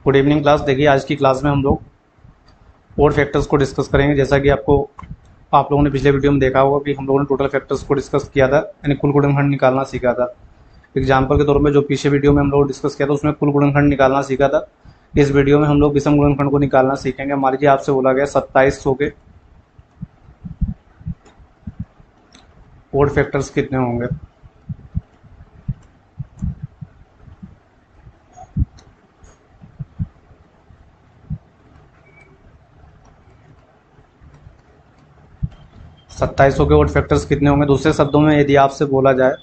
Good evening class. देखिए आज की क्लास में हम लोग ओड फैक्टर्स को डिस्कस करेंगे। जैसा कि आप लोगों ने पिछले वीडियो में देखा होगा कि हम लोगों ने टोटल फैक्टर्स को डिस्कस किया था, यानी कुल गुणनखंड निकालना सीखा था। एग्जाम्पल के तौर पे जो पीछे वीडियो में हम लोग डिस्कस किया था उसमें कुल गुणनखंड निकालना सीखा था। इस वीडियो में हम लोग विषम गुणनखंड को निकालना सीखेंगे। मान लीजिए आपसे बोला गया 2700 के ओड फैक्टर्स कितने होंगे। सत्ताईस सौ के ओड फैक्टर्स कितने होंगे। दूसरे शब्दों में यदि आपसे बोला जाए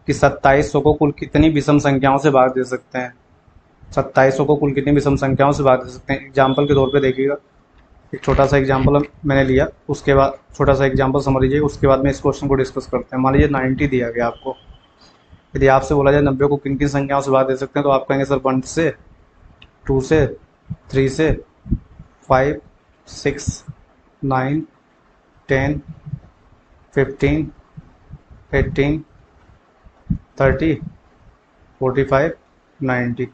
कि 2700 को कुल कितनी विषम संख्याओं से भाग दे सकते हैं, 2700 को कुल कितनी विषम संख्याओं से भाग दे सकते हैं। एग्जाम्पल के तौर पे देखिएगा, एक छोटा सा एग्जाम्पल मैंने लिया, उसके बाद छोटा सा एग्जाम्पल समझ लीजिए, उसके बाद में इस क्वेश्चन को डिस्कस करते हैं। मान लीजिए 90 दिया गया आपको। यदि आपसे बोला जाए 90 को किन किन संख्याओं से भाग दे सकते हैं, तो आप कहेंगे सर 1 से, 2 से, 3 से, 5, 6, 9, 10, 15, 18, 30, 45, 90।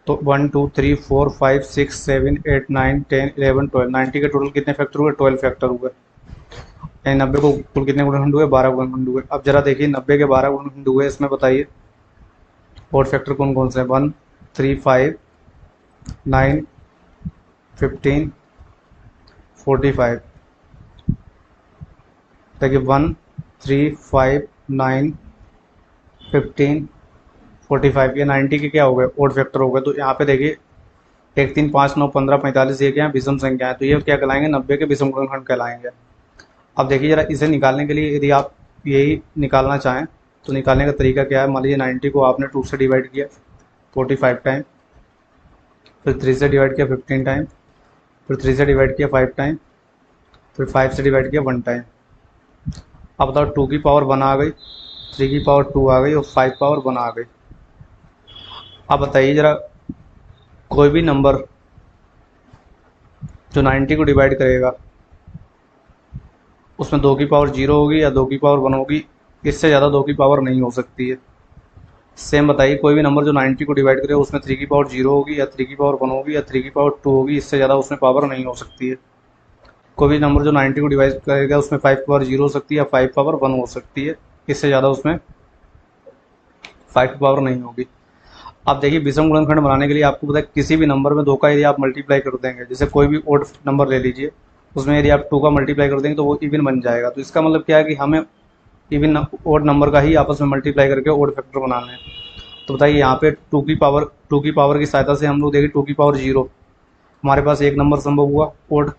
तो 1 2 3 4 5 6 7 8 9 10 11 12, 90 के टोटल कितने फैक्टर हुए? 12 फैक्टर हुए। यानी 90 को कुल कितने गुणनखंड हुए? 12 गुणनखंड हुए। अब जरा देखिए 90 के 12 गुणनखंड हुए, इसमें बताइए और फैक्टर कौन कौन से हैं। 1 3 5 9 15 45। देखिए 1 3 5 9 15 45, ये 90 के क्या हो गए? ओड फैक्टर हो गए। तो यहाँ पे देखिए 1 3 5 9 15 45, ये क्या है? विषम संख्या है। तो ये क्या कहलाएंगे? 90 के विषम गुणनखंड कहलाएंगे। अब देखिए जरा, इसे निकालने के लिए यदि आप यही निकालना चाहें तो निकालने का तरीका क्या है। मान लीजिए 90 को आपने 2 से डिवाइड किया 45 टाइम, फिर 3 से डिवाइड किया 15 टाइम, फिर 3 से डिवाइड किया 5 टाइम, फिर 5 से डिवाइड किया 1 टाइम। अब बताओ 2 की पावर 1 आ गई, 3 की पावर 2 आ गई और 5 पावर 1 आ गई। अब बताइए जरा, कोई भी नंबर जो 90 को डिवाइड करेगा उसमें 2 की पावर 0 होगी या 2 की पावर 1 होगी। इससे ज़्यादा 2 की पावर नहीं हो सकती है। सेम बताइए, कोई भी नंबर जो 90 को डिवाइड करे उसमें 3 की पावर 0 होगी या 3 की पावर 1 होगी या 3 की पावर 2 होगी। इससे ज़्यादा उसमें पावर नहीं हो सकती है। कोई भी नंबर जो 90 को डिवाइड करेगा उसमें 5 पावर 0 हो सकती है या 5 पावर 1 हो सकती है। इससे ज़्यादा उसमें 5 पावर नहीं होगी। आप देखिए विषम गुणनखंड बनाने के लिए आपको पता है, किसी भी नंबर में 2 का यदि आप मल्टीप्लाई कर देंगे, जैसे कोई भी ओड नंबर ले लीजिए, उसमें यदि आप 2 का मल्टीप्लाई कर देंगे तो वो इवन बन जाएगा। तो इसका मतलब क्या है कि हमें इवन ओड नंबर का ही आपस में मल्टीप्लाई करके ओड फैक्टर बनाना है। तो बताइए यहाँ पे 2 की पावर की सहायता से हम लोग देखिए 2 की पावर 0, हमारे पास एक नंबर संभव हुआ ओड।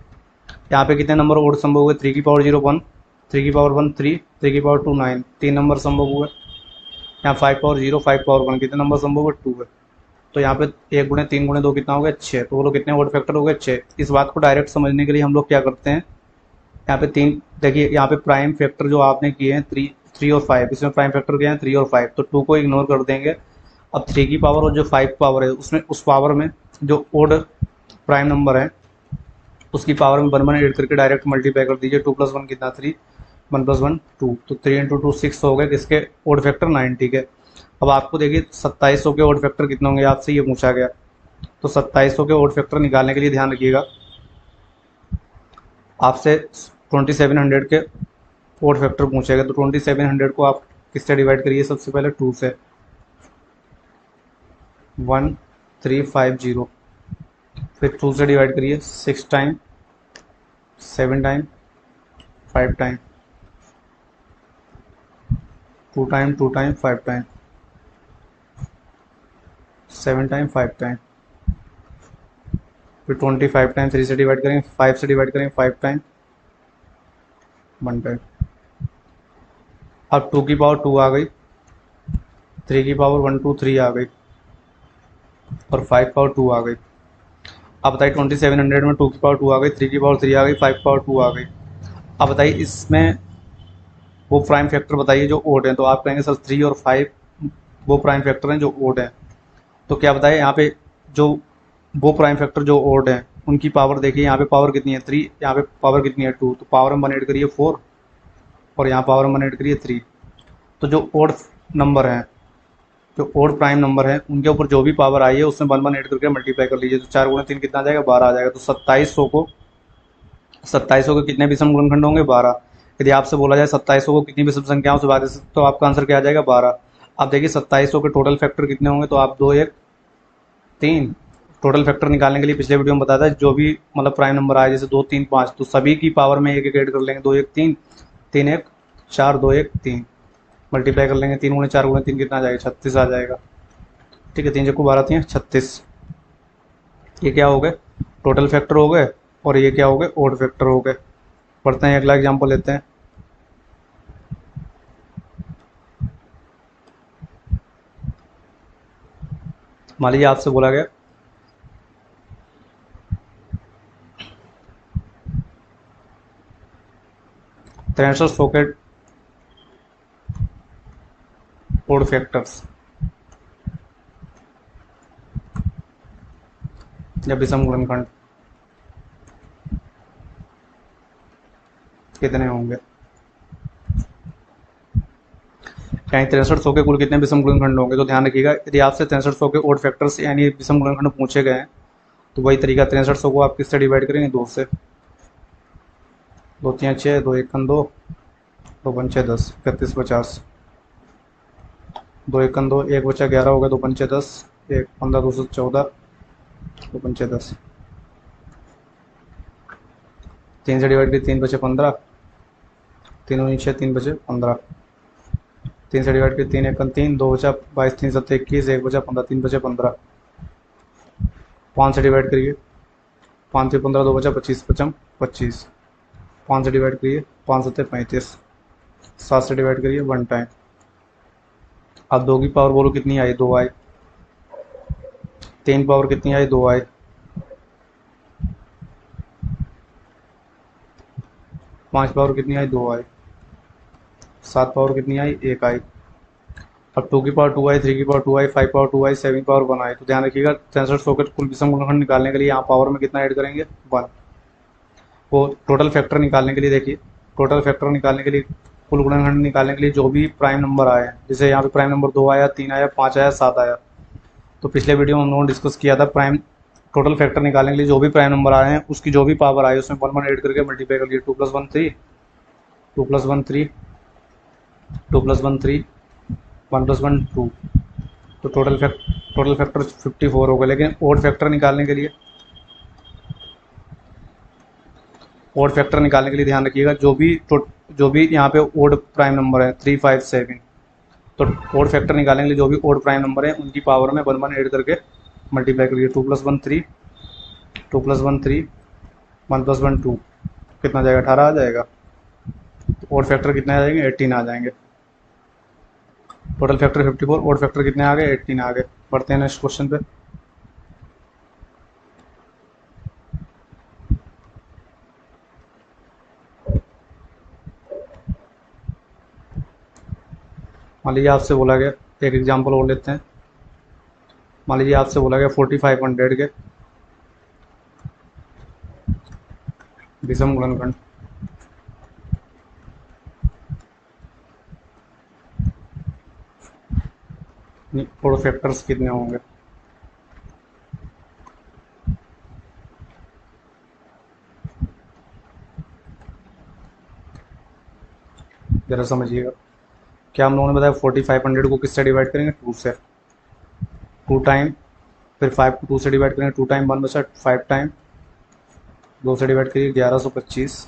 यहाँ पे कितने नंबर ओड संभव हुए? 3 की पावर 0 1, 3 की पावर 1 3, 3 की पावर 2 9, 3 नंबर संभव हुए। यहाँ 5 पावर 0 5 पावर 1, कितने नंबर संभव हुए? 2 है। तो यहाँ पे 1 गुणे 3 गुणे 2 कितना हो गया? 6। तो वो लोग कितने ओड फैक्टर हो गए? 6। इस बात को डायरेक्ट समझने के लिए हम लोग क्या करते हैं, यहाँ पे 3 देखिए, यहाँ पे प्राइम फैक्टर जो आपने किए हैं 3 और 5, इसमें प्राइम फैक्टर क्या है? 3 और 5। तो 2 को इग्नोर कर देंगे। अब 3 की पावर और जो 5 पावर है उसमें, उस पावर में जो ओड प्राइम नंबर है उसकी पावर में 1 1 ऐड करके डायरेक्ट मल्टीप्लाई कर दीजिए। 2 + 1 कितना? 3, 1 + 1 2। तो 3 × 2 6 हो गए किसके? ओड फैक्टर 90 के। अब आपको देखिए 2700 के ओड फैक्टर कितने होंगे, आपसे ये पूछा गया। तो 2700 के ओड फैक्टर निकालने के लिए ध्यान रखिएगा, आपसे 2700 के ओड फैक्टर पूछेगा। तो 2700 को आप किससे डिवाइड करिए? सबसे पहले 2 से, 1 3 5 0, फिर 2 से डिवाइड करिए 6 time, 7 time, 5 time, 2 time, 2 time, 5 time, 7 time, 5 time, फिर 25 टाइम। 3 से डिवाइड करेंगे, 5 से डिवाइड करेंगे 5 टाइम, 1 टाइम। अब 2 की पावर 2 आ गई, 3 की पावर 1 2 3 आ गई और 5 पावर 2 आ गई। अब बताइए 2700 में 2 की पावर 2 आ गई, 3 की पावर 3 आ गई, 5 पावर 2 आ गई। अब बताइए इसमें वो प्राइम फैक्टर बताइए जो ओड है। तो आप कहेंगे सर 3 और 5 वो प्राइम फैक्टर हैं जो ओड है। तो क्या बताइए यहाँ पे जो वो प्राइम फैक्टर जो ओड है उनकी पावर देखिए, यहाँ पे पावर कितनी है? 3, यहाँ पे पावर कितनी है? 2। तो पावर में 1 ऐड करिए 4 और यहाँ पावर में 1 ऐड करिए 3। तो जो ओड नंबर हैं जो ओड प्राइम नंबर है उनके ऊपर जो भी पावर आई है उसमें 1 1 ऐड करके मल्टीप्लाई कर लीजिए। तो 4 गुणे 3 कितना आ जाएगा, 12 आ जाएगा। तो 2700 के कितने विषम गुणनखंड होंगे, 12। यदि आपसे बोला जाए 2700 को कितनी विषम संख्याओं से विभाजित, तो आपका आंसर क्या आ जाएगा, 12। अब देखिए 2700 के टोटल फैक्टर कितने होंगे, तो आप 2 1 3 टोटल फैक्टर निकालने के लिए पिछले वीडियो में बताया था, जो भी मतलब प्राइम नंबर आए जैसे 2 3 5, तो सभी की पावर में एक एक ऐड कर लेंगे। 2 1 3 3 1 4 2 1 3 मल्टीप्लाई कर लेंगे। 3 गुणे 4 गुणे 3 कितना आ जाएगा, 36 आ जाएगा। ठीक है, 3 चक्कू 12 3 36। ये क्या हो गए, टोटल फैक्टर हो गए, और ये क्या हो गए, ओड फैक्टर हो गए। पढ़ते हैं, अगला एग्जाम्पल लेते हैं। मान लीजिए आपसे बोला गया 6300 के ओड फैक्टर्स या विषम गुणनखंड कितने होंगे, यानी 6300 के कुल कितने विषम गुणनखंड होंगे। तो ध्यान रखिएगा, यदि आपसे 6300 के ओड फैक्टर्स यानी विषम गुणनखंड पूछे गए हैं, तो वही तरीका 6300 को आप किससे डिवाइड करेंगे, 2 से। 2 3 6 2 1 2 2 5 6 10 31 50 2 1 2 1 बचा 11 हो गया, 2 5 10 1 15 2 14 2 5 10 3 से डिवाइड करिए, 3 बचे 15 3 9 6 3 बचे 15 3 से डिवाइड करिए, 3 1 3 2 बचा 22 3 7 21 1 बचा 15 3 बचे 15 5 से डिवाइड करिए, 5 से 15 2 बचा 25 पचम 25 5 से डिवाइड करिए, 5 7 35 7 से डिवाइड करिए 1 टाइम। अब 2 की पावर बोलो कितनी आई, 2 आई। 3 पावर कितनी आई, 2 आई। 5 पावर कितनी आई, 2 आई। 7 पावर कितनी आई, 1 आई। अब 2 की पावर 2 आई, 3 की पावर 2 आई, 5 पावर 2 आई, 7 की पावर 1 आई। तो ध्यान रखिएगा 6300 के कुल विषम गुणनखंड निकालने के लिए यहाँ पावर में कितना ऐड करेंगे, 1। वो टोटल फैक्टर निकालने के लिए देखिए, टोटल फैक्टर निकालने के लिए, कुल गुणनखंड निकालने के लिए जो भी प्राइम नंबर आए, जैसे यहाँ पे प्राइम नंबर 2 आया, 3 आया, 5 आया, 7 आया, तो पिछले वीडियो में हम लोगों ने डिस्कस किया था, प्राइम टोटल फैक्टर निकालने के लिए जो भी प्राइम नंबर आए हैं उसकी जो भी पावर आई उसमें 1 1 ऐड करके मल्टीप्लाई कर लिए। 2 + 1 3 2 + 1 3 2 + 1 3 1 + 1 2, तो टोटल फैक्टर 54 हो गए। लेकिन ओड फैक्टर निकालने के लिए, ओड फैक्टर निकालने के लिए ध्यान रखिएगा, जो भी यहाँ पे ओड प्राइम नंबर है 3 5 7, तो ओड फैक्टर निकालने के लिए जो भी ओड प्राइम नंबर है उनकी पावर में 1 1 ऐड करके मल्टीप्लाई करिए। 2 + 1 3 2 + 1 3 1 + 1 2 कितना जाएगा, 18 आ जाएगा। तो ओड फैक्टर कितने आ जाएंगे, 18 आ जाएंगे। टोटल फैक्टर 54, ओड फैक्टर कितने आ गए, 18 आ गए। बढ़ते हैं नेक्स्ट क्वेश्चन पे। मान लीजिए आपसे बोला गया, एक एग्जांपल और लेते हैं। मान लीजिए आपसे बोला गया 4500 के विषम गुणनखंड ओड फैक्टर्स कितने होंगे। जरा समझिएगा, क्या हम लोगों ने बताया 4500 को किससे डिवाइड करेंगे, 2 से। 2 टाइम, फिर 5 को 2 से डिवाइड करेंगे, 2 टाइम 1 बचा, 5 टाइम 2 से डिवाइड करिए 1125,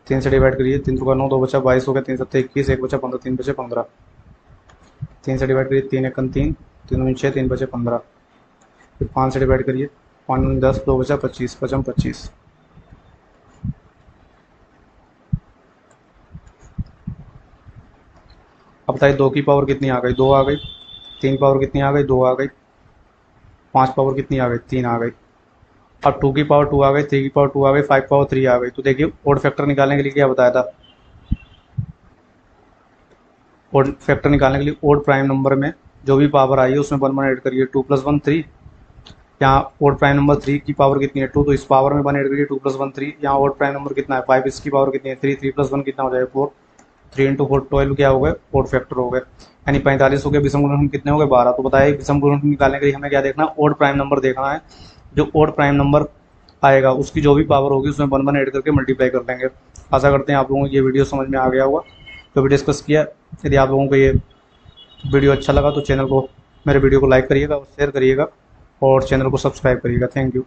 3 से डिवाइड करिए, 3 का 9 2 बचा 22 हो गया, 3 7 21 1 बचा 15 3 बचे 15, 3 से डिवाइड करिए, 3 1 3 3 9 6 3 बचे 15, फिर 5 से डिवाइड करिए, 5 9 10 2 बचा 25 पचम 25। अब बताइए 2 की पावर कितनी आ गई, 2 आ गई। 3 पावर कितनी आ गई, 2 आ गई। 5 पावर कितनी आ गई, 3 आ गई। अब 2 की पावर 2 आ गई, 3 की पावर 2 आ गई, 5 पावर 3 आ गई। तो देखिए ओड फैक्टर निकालने के लिए क्या बताया था, ओड फैक्टर निकालने के लिए ओड प्राइम नंबर में जो भी पावर आई है उसमें 1 1 ऐड करिए। 2 + 1 3, यहाँ ओड प्राइम नंबर 3 की पावर कितनी है, 2, तो इस पावर में 1 ऐड करिए। 2 + 1 3, यहाँ ओड प्राइम नंबर कितना है 5, इसकी पावर कितनी है 3, 3 + 1 कितना हो जाएगा 4, 3 इंटू 4 12 क्या हो गए, 4 फैक्टर हो गए, यानी 45 हो गए। विषम गुणनखंड कितने हो गए, 12। तो बताइए विषम गुणनखंड निकालने के लिए हमें क्या देखना है, ओड प्राइम नंबर देखना है। जो ओड प्राइम नंबर आएगा उसकी जो भी पावर होगी उसमें 1 1 ऐड करके मल्टीप्लाई कर देंगे। आशा करते हैं आप लोगों को ये वीडियो समझ में आ गया होगा जो भी डिस्कस किया। यदि आप लोगों को ये वीडियो अच्छा लगा तो चैनल को, मेरे वीडियो को लाइक करिएगा और शेयर करिएगा और चैनल को सब्सक्राइब करिएगा। Thank you.